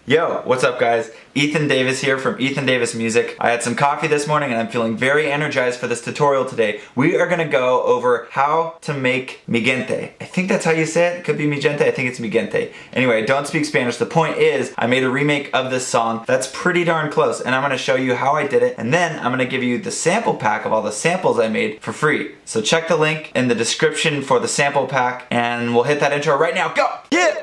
Yo, what's up guys? Ethan Davis here from Ethan Davis Music. I had some coffee this morning and I'm feeling very energized for this tutorial today. We are gonna go over how to make Mi Gente. I think that's how you say it. It could be Mi Gente, I think it's Mi Gente. Anyway, I don't speak Spanish. The point is, I made a remake of this song that's pretty darn close and I'm gonna show you how I did it, and then I'm gonna give you the sample pack of all the samples I made for free. So check the link in the description for the sample pack and we'll hit that intro right now. Go! Yeah!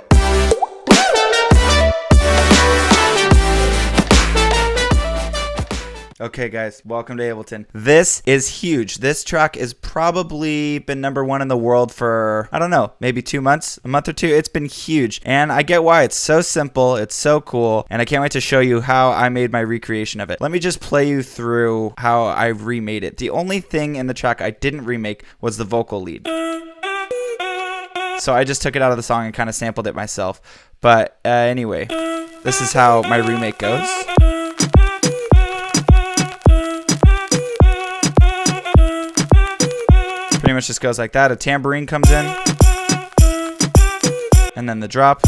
Okay guys, welcome to Ableton. This is huge. This track has probably been #1 in the world for, I don't know, maybe 2 months, a month or two. It's been huge. And I get why. It's so simple, it's so cool, and I can't wait to show you how I made my recreation of it. Let me just play you through how I remade it. The only thing in the track I didn't remake was the vocal lead. So I just took it out of the song and kind of sampled it myself. But anyway, this is how my remake goes. Pretty much just goes like that. A tambourine comes in, and then the drop.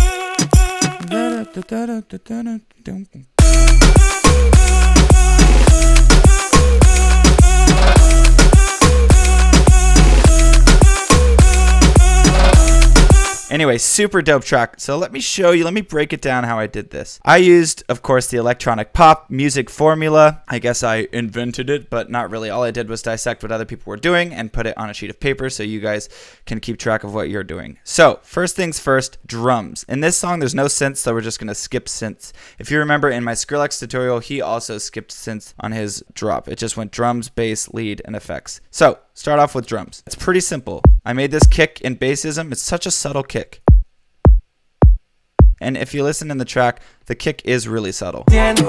Anyway, super dope track. So let me show you, let me break it down how I did this. I used, of course, the electronic pop music formula. I guess I invented it, but not really. All I did was dissect what other people were doing and put it on a sheet of paper so you guys can keep track of what you're doing. So first things first, drums. In this song, there's no synths, so we're just gonna skip synths. If you remember in my Skrillex tutorial, he also skipped synths on his drop. It just went drums, bass, lead, and effects. So start off with drums. It's pretty simple. I made this kick in bassism. It's such a subtle kick. And if you listen in the track, the kick is really subtle. It's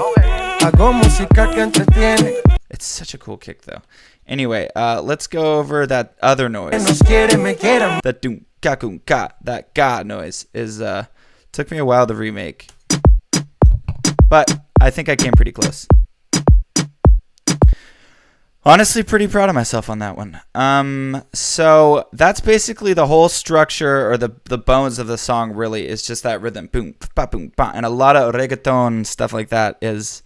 such a cool kick though. Anyway, let's go over that other noise. That doom ka koom ka, that ga noise is took me a while to remake. But I think I came pretty close. Honestly, pretty proud of myself on that one. So that's basically the whole structure, or the bones of the song. Really, is just that rhythm, boom, ba, boom, ba, and a lot of reggaeton stuff like that is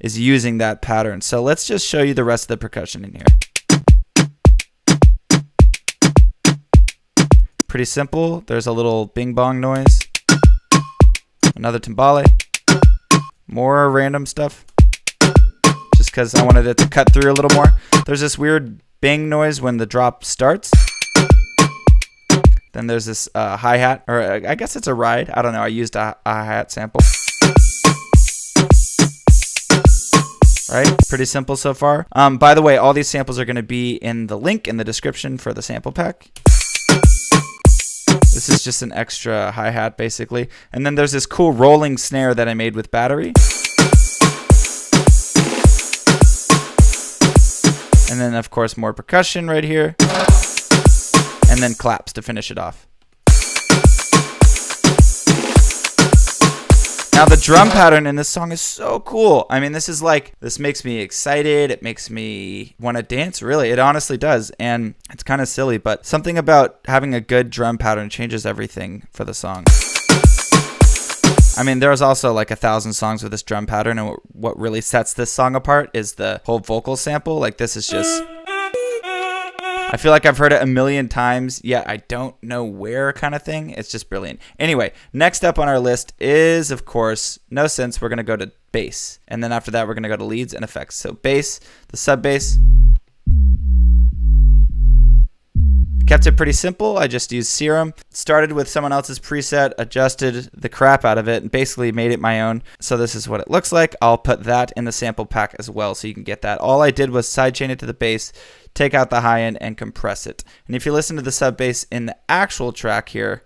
using that pattern. So let's just show you the rest of the percussion in here. Pretty simple. There's a little bing bong noise, another timbale, more random stuff. Because I wanted it to cut through a little more. There's this weird bang noise when the drop starts. Then there's this hi-hat, or I guess it's a ride. I don't know. I used a hi-hat sample. Right? Pretty simple so far. By the way, all these samples are going to be in the link in the description for the sample pack. This is just an extra hi-hat, basically. And then there's this cool rolling snare that I made with battery. And then, of course, more percussion right here. And then claps to finish it off. Now, the drum pattern in this song is so cool. I mean, this makes me excited. It makes me want to dance, really. It honestly does. And it's kind of silly, but something about having a good drum pattern changes everything for the song. I mean, there's also like 1,000 songs with this drum pattern, and what really sets this song apart is the whole vocal sample. Like, this is just, I feel like I've heard it a million times, yet I don't know where kind of thing. It's just brilliant. Anyway, next up on our list is, of course, no synths. We're going to go to bass. And then after that, we're going to go to leads and effects. So bass, the sub bass. Kept it pretty simple. I just used Serum. Started with someone else's preset, adjusted the crap out of it, and basically made it my own. So this is what it looks like. I'll put that in the sample pack as well so you can get that. All I did was sidechain it to the bass, take out the high end, and compress it. And if you listen to the sub bass in the actual track here,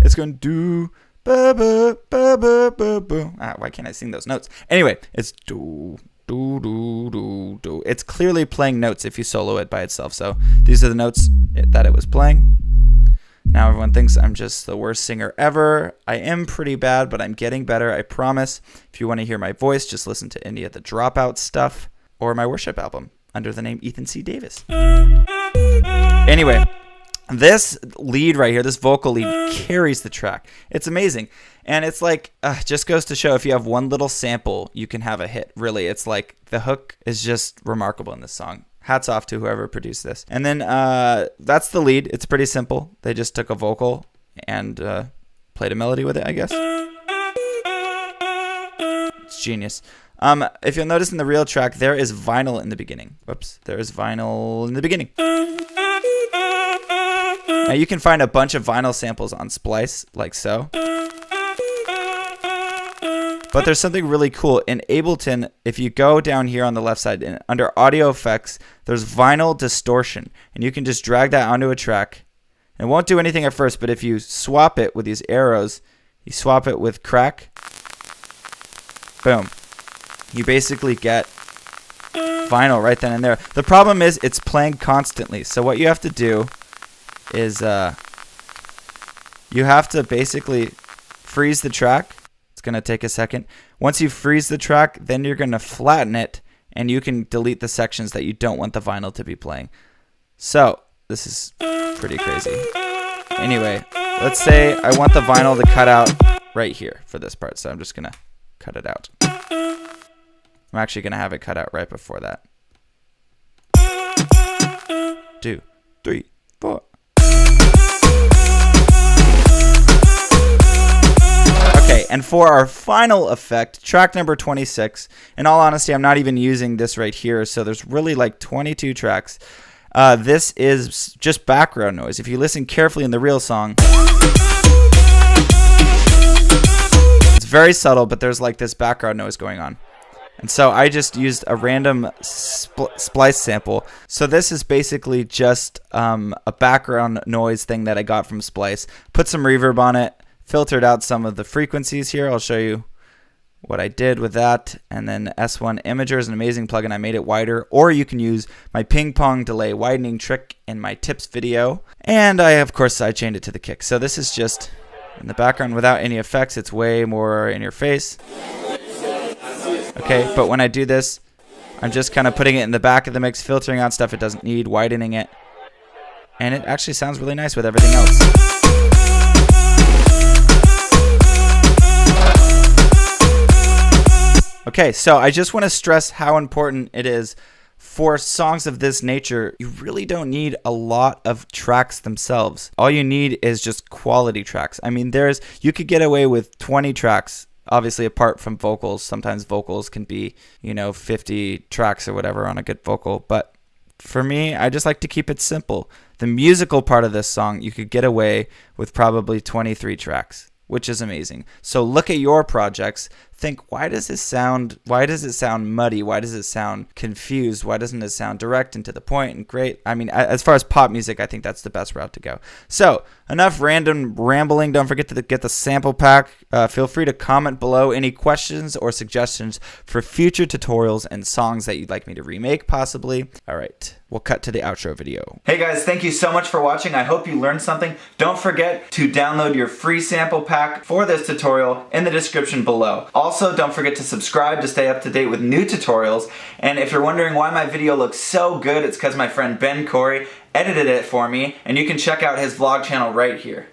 it's going do ba ba ba ba ba ba. Why can't I sing those notes? Anyway, it's do. Do, do, do, do. It's clearly playing notes if you solo it by itself. So these are the notes that it was playing. Now everyone thinks I'm just the worst singer ever. I am pretty bad, but I'm getting better, I promise. If you want to hear my voice, just listen to any of the Dropout stuff or my worship album under the name Ethan C. Davis. Anyway, This lead right here, this vocal lead, carries the track. It's amazing. And it's like, just goes to show if you have one little sample, you can have a hit. Really, it's like the hook is just remarkable in this song. Hats off to whoever produced this. And then that's the lead. It's pretty simple. They just took a vocal and played a melody with it, I guess. It's genius. If you'll notice in the real track, there is vinyl in the beginning. Whoops, there is vinyl in the beginning. Now you can find a bunch of vinyl samples on Splice, like so. But there's something really cool. In Ableton, if you go down here on the left side, and under Audio Effects, there's Vinyl Distortion. And you can just drag that onto a track. It won't do anything at first, but if you swap it with these arrows, you swap it with Crack, boom. You basically get vinyl right then and there. The problem is it's playing constantly. So what you have to do is you have to basically freeze the track. It's going to take a second. Once you freeze the track, then you're going to flatten it, and you can delete the sections that you don't want the vinyl to be playing. So this is pretty crazy. Anyway, let's say I want the vinyl to cut out right here for this part. So I'm just going to cut it out. I'm actually going to have it cut out right before that. 2, 3, 4. Okay, and for our final effect, track number 26. In all honesty, I'm not even using this right here, so there's really like 22 tracks. This is just background noise. If you listen carefully in the real song, it's very subtle, but there's like this background noise going on. And so I just used a random splice sample. So this is basically just a background noise thing that I got from Splice. Put some reverb on it, filtered out some of the frequencies here. I'll show you what I did with that. And then S1 Imager is an amazing plugin. I made it wider. Or you can use my ping pong delay widening trick in my tips video. And I, of course, sidechained it to the kick. So this is just in the background without any effects. It's way more in your face. Okay, but when I do this, I'm just kind of putting it in the back of the mix, filtering out stuff it doesn't need, widening it. And it actually sounds really nice with everything else. Okay, so I just want to stress how important it is for songs of this nature. You really don't need a lot of tracks themselves. All you need is just quality tracks. I mean, you could get away with 20 tracks. Obviously, apart from vocals, sometimes vocals can be, 50 tracks or whatever on a good vocal. But for me, I just like to keep it simple. The musical part of this song, you could get away with probably 23 tracks, which is amazing. So look at your projects. Think, why does it sound muddy? Why does it sound confused? Why doesn't it sound direct and to the point and great? I mean, as far as pop music, I think that's the best route to go. So enough random rambling. Don't forget to get the sample pack. Feel free to comment below any questions or suggestions for future tutorials and songs that you'd like me to remake, possibly. All right, we'll cut to the outro video. Hey guys, thank you so much for watching. I hope you learned something. Don't forget to download your free sample pack for this tutorial in the description below. Also, don't forget to subscribe to stay up to date with new tutorials. And if you're wondering why my video looks so good, it's because my friend Ben Corey edited it for me, and you can check out his vlog channel right here.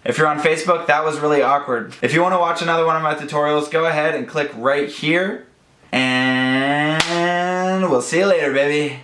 If you're on Facebook, that was really awkward. If you want to watch another one of my tutorials, go ahead and click right here. And we'll see you later, baby.